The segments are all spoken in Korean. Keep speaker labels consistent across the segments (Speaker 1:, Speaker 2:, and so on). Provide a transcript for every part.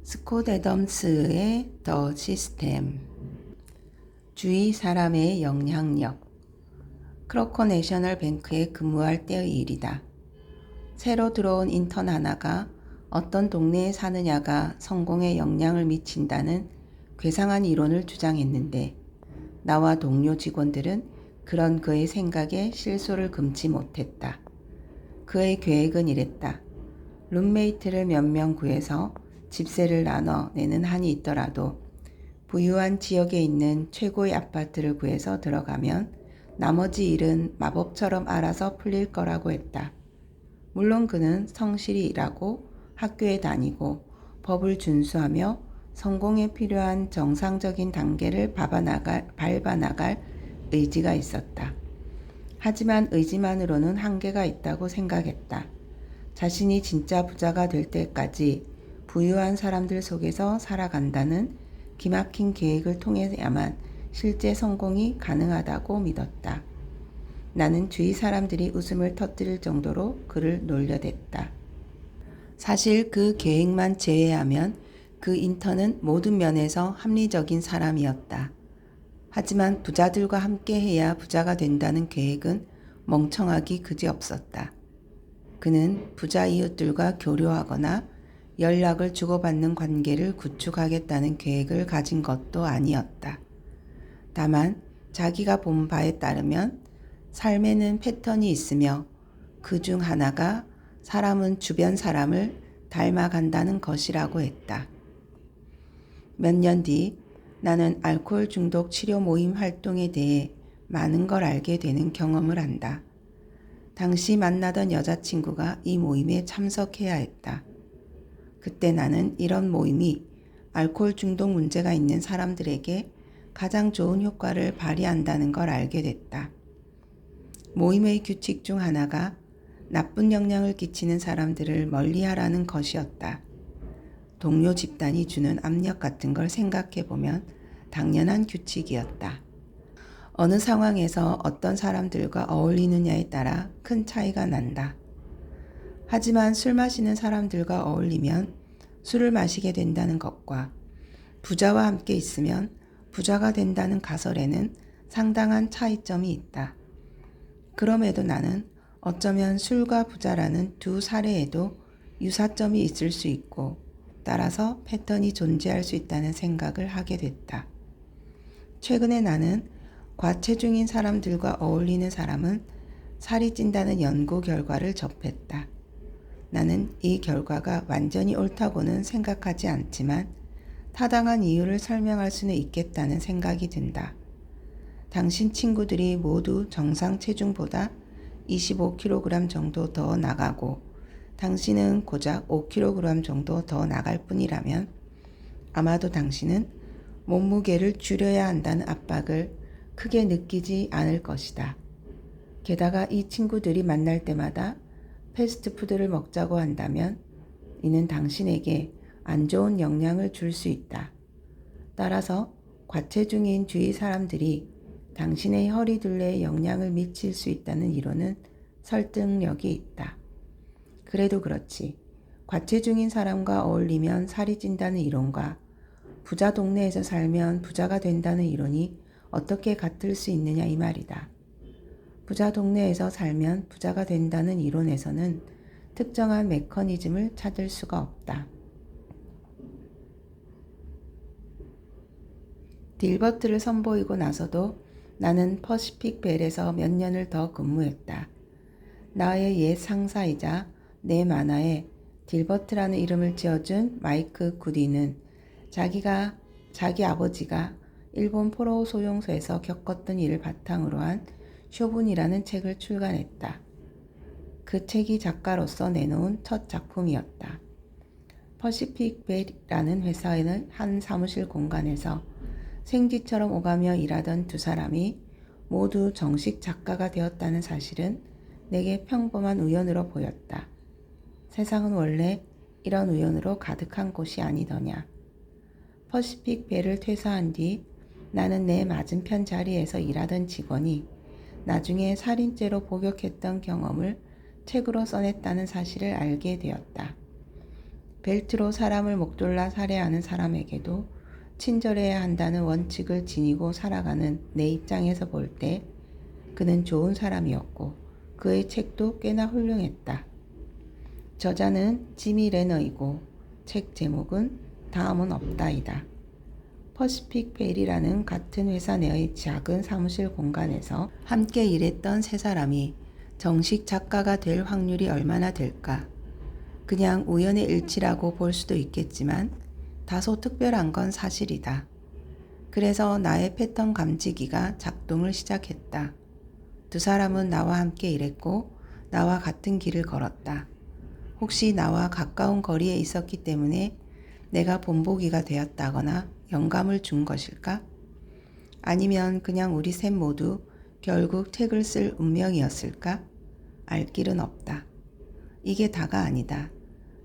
Speaker 1: 스콧 애덤스의 더 시스템. 주위 사람의 영향력. 크로커 내셔널 뱅크에 근무할 때의 일이다. 새로 들어온 인턴 하나가 어떤 동네에 사느냐가 성공에 영향을 미친다는 괴상한 이론을 주장했는데, 나와 동료 직원들은 그런 그의 생각에 실소를 금치 못했다. 그의 계획은 이랬다. 룸메이트를 몇 명 구해서 집세를 나눠 내는 한이 있더라도 부유한 지역에 있는 최고의 아파트를 구해서 들어가면 나머지 일은 마법처럼 알아서 풀릴 거라고 했다. 물론 그는 성실히 일하고 학교에 다니고 법을 준수하며 성공에 필요한 정상적인 단계를 밟아나갈 의지가 있었다. 하지만 의지만으로는 한계가 있다고 생각했다. 자신이 진짜 부자가 될 때까지 부유한 사람들 속에서 살아간다는 기막힌 계획을 통해야만 실제 성공이 가능하다고 믿었다. 나는 주위 사람들이 웃음을 터뜨릴 정도로 그를 놀려댔다. 사실 그 계획만 제외하면 그 인턴은 모든 면에서 합리적인 사람이었다. 하지만 부자들과 함께 해야 부자가 된다는 계획은 멍청하기 그지없었다. 그는 부자 이웃들과 교류하거나 연락을 주고받는 관계를 구축하겠다는 계획을 가진 것도 아니었다. 다만 자기가 본 바에 따르면 삶에는 패턴이 있으며 그 중 하나가 사람은 주변 사람을 닮아간다는 것이라고 했다. 몇 년 뒤 나는 알코올 중독 치료 모임 활동에 대해 많은 걸 알게 되는 경험을 한다. 당시 만나던 여자친구가 이 모임에 참석해야 했다. 그때 나는 이런 모임이 알코올 중독 문제가 있는 사람들에게 가장 좋은 효과를 발휘한다는 걸 알게 됐다. 모임의 규칙 중 하나가 나쁜 영향을 끼치는 사람들을 멀리하라는 것이었다. 동료 집단이 주는 압력 같은 걸 생각해 보면 당연한 규칙이었다. 어느 상황에서 어떤 사람들과 어울리느냐에 따라 큰 차이가 난다. 하지만 술 마시는 사람들과 어울리면 술을 마시게 된다는 것과 부자와 함께 있으면 부자가 된다는 가설에는 상당한 차이점이 있다. 그럼에도 나는 어쩌면 술과 부자라는 두 사례에도 유사점이 있을 수 있고 따라서 패턴이 존재할 수 있다는 생각을 하게 됐다. 최근에 나는 과체중인 사람들과 어울리는 사람은 살이 찐다는 연구 결과를 접했다. 나는 이 결과가 완전히 옳다고는 생각하지 않지만 타당한 이유를 설명할 수는 있겠다는 생각이 든다. 당신 친구들이 모두 정상 체중보다 25kg 정도 더 나가고 당신은 고작 5kg 정도 더 나갈 뿐이라면 아마도 당신은 몸무게를 줄여야 한다는 압박을 크게 느끼지 않을 것이다. 게다가 이 친구들이 만날 때마다 패스트푸드를 먹자고 한다면 이는 당신에게 안 좋은 영향을 줄 수 있다. 따라서 과체중인 주위 사람들이 당신의 허리둘레에 영향을 미칠 수 있다는 이론은 설득력이 있다. 그래도 그렇지. 과체중인 사람과 어울리면 살이 찐다는 이론과 부자 동네에서 살면 부자가 된다는 이론이 어떻게 같을 수 있느냐 이 말이다. 부자 동네에서 살면 부자가 된다는 이론에서는 특정한 메커니즘을 찾을 수가 없다. 딜버트를 선보이고 나서도 나는 퍼시픽 벨에서 몇 년을 더 근무했다. 나의 옛 상사이자 내 만화에 딜버트라는 이름을 지어준 마이크 구디는 자기 아버지가 일본 포로 소용소에서 겪었던 일을 바탕으로 한 쇼분이라는 책을 출간했다. 그 책이 작가로서 내놓은 첫 작품이었다. 퍼시픽 벨이라는 회사의 한 사무실 공간에서 생쥐처럼 오가며 일하던 두 사람이 모두 정식 작가가 되었다는 사실은 내게 평범한 우연으로 보였다. 세상은 원래 이런 우연으로 가득한 곳이 아니더냐. 퍼시픽 벨을 퇴사한 뒤 나는 내 맞은편 자리에서 일하던 직원이 나중에 살인죄로 복역했던 경험을 책으로 써냈다는 사실을 알게 되었다. 벨트로 사람을 목졸라 살해하는 사람에게도 친절해야 한다는 원칙을 지니고 살아가는 내 입장에서 볼 때 그는 좋은 사람이었고 그의 책도 꽤나 훌륭했다. 저자는 지미 레너이고 책 제목은 다음은 없다이다. 퍼시픽 벨이라는 같은 회사 내의 작은 사무실 공간에서 함께 일했던 세 사람이 정식 작가가 될 확률이 얼마나 될까? 그냥 우연의 일치라고 볼 수도 있겠지만 다소 특별한 건 사실이다. 그래서 나의 패턴 감지기가 작동을 시작했다. 두 사람은 나와 함께 일했고 나와 같은 길을 걸었다. 혹시 나와 가까운 거리에 있었기 때문에 내가 본보기가 되었다거나 영감을 준 것일까? 아니면 그냥 우리 셋 모두 결국 책을 쓸 운명이었을까? 알 길은 없다. 이게 다가 아니다.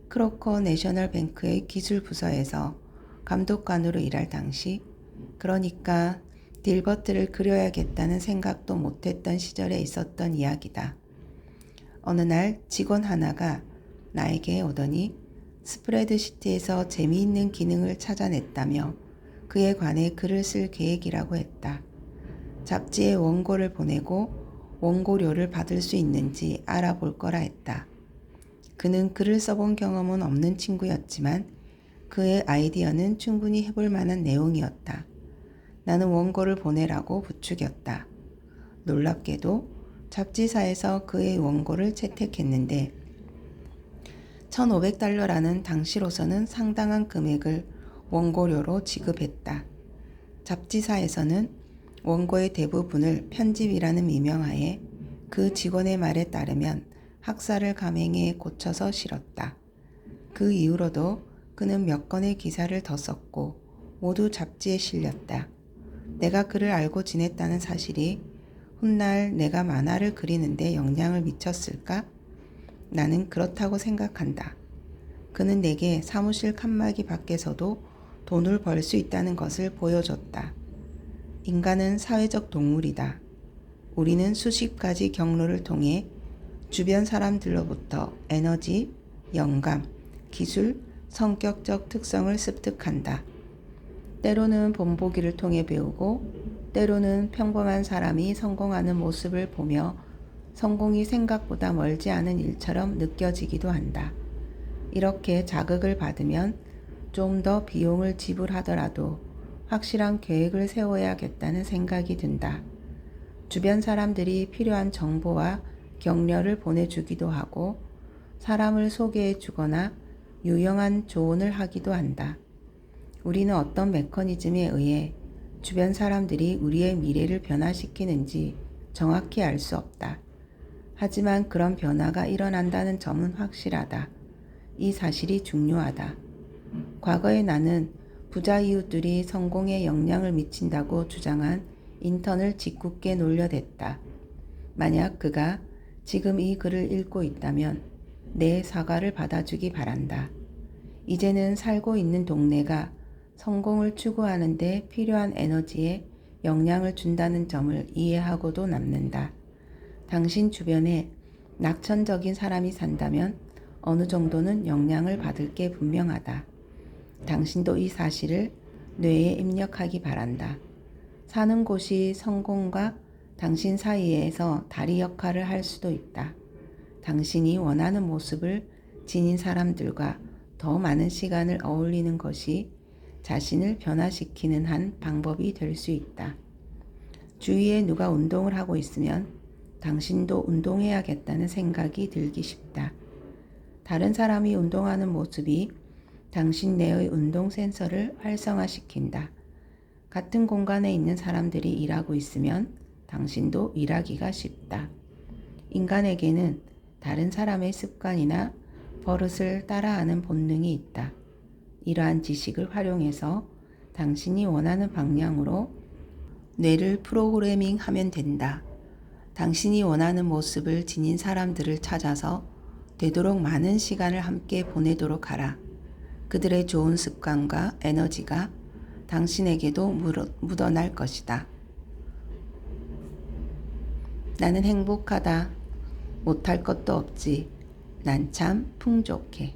Speaker 1: 크로커 내셔널 뱅크의 기술 부서에서 감독관으로 일할 당시, 그러니까 딜버트를 그려야겠다는 생각도 못했던 시절에 있었던 이야기다. 어느 날 직원 하나가 나에게 오더니 스프레드시트에서 재미있는 기능을 찾아냈다며 그에 관해 글을 쓸 계획이라고 했다. 잡지에 원고를 보내고 원고료를 받을 수 있는지 알아볼 거라 했다. 그는 글을 써본 경험은 없는 친구였지만 그의 아이디어는 충분히 해볼 만한 내용이었다. 나는 원고를 보내라고 부추겼다. 놀랍게도 잡지사에서 그의 원고를 채택했는데 $1,500라는 당시로서는 상당한 금액을 원고료로 지급했다. 잡지사에서는 원고의 대부분을 편집이라는 미명하에 그 직원의 말에 따르면 학사를 감행해 고쳐서 실었다. 그 이후로도 그는 몇 건의 기사를 더 썼고 모두 잡지에 실렸다. 내가 그를 알고 지냈다는 사실이 훗날 내가 만화를 그리는데 영향을 미쳤을까? 나는 그렇다고 생각한다. 그는 내게 사무실 칸막이 밖에서도 돈을 벌 수 있다는 것을 보여줬다. 인간은 사회적 동물이다. 우리는 수십 가지 경로를 통해 주변 사람들로부터 에너지, 영감, 기술, 성격적 특성을 습득한다. 때로는 본보기를 통해 배우고 때로는 평범한 사람이 성공하는 모습을 보며 성공이 생각보다 멀지 않은 일처럼 느껴지기도 한다. 이렇게 자극을 받으면 좀 더 비용을 지불하더라도 확실한 계획을 세워야겠다는 생각이 든다. 주변 사람들이 필요한 정보와 격려를 보내주기도 하고 사람을 소개해 주거나 유용한 조언을 하기도 한다. 우리는 어떤 메커니즘에 의해 주변 사람들이 우리의 미래를 변화시키는지 정확히 알 수 없다. 하지만 그런 변화가 일어난다는 점은 확실하다. 이 사실이 중요하다. 과거에 나는 부자 이웃들이 성공에 영향을 미친다고 주장한 인턴을 짓궂게 놀려댔다. 만약 그가 지금 이 글을 읽고 있다면 내 사과를 받아주기 바란다. 이제는 살고 있는 동네가 성공을 추구하는 데 필요한 에너지에 영향을 준다는 점을 이해하고도 남는다. 당신 주변에 낙천적인 사람이 산다면 어느 정도는 영향을 받을 게 분명하다. 당신도 이 사실을 뇌에 입력하기 바란다. 사는 곳이 성공과 당신 사이에서 다리 역할을 할 수도 있다. 당신이 원하는 모습을 지닌 사람들과 더 많은 시간을 어울리는 것이 자신을 변화시키는 한 방법이 될 수 있다. 주위에 누가 운동을 하고 있으면 당신도 운동해야겠다는 생각이 들기 쉽다. 다른 사람이 운동하는 모습이 당신 내의 운동 센서를 활성화시킨다. 같은 공간에 있는 사람들이 일하고 있으면 당신도 일하기가 쉽다. 인간에게는 다른 사람의 습관이나 버릇을 따라하는 본능이 있다. 이러한 지식을 활용해서 당신이 원하는 방향으로 뇌를 프로그래밍 하면 된다. 당신이 원하는 모습을 지닌 사람들을 찾아서 되도록 많은 시간을 함께 보내도록 하라. 그들의 좋은 습관과 에너지가 당신에게도 묻어날 것이다. 나는 행복하다. 못할 것도 없지. 난 참 풍족해.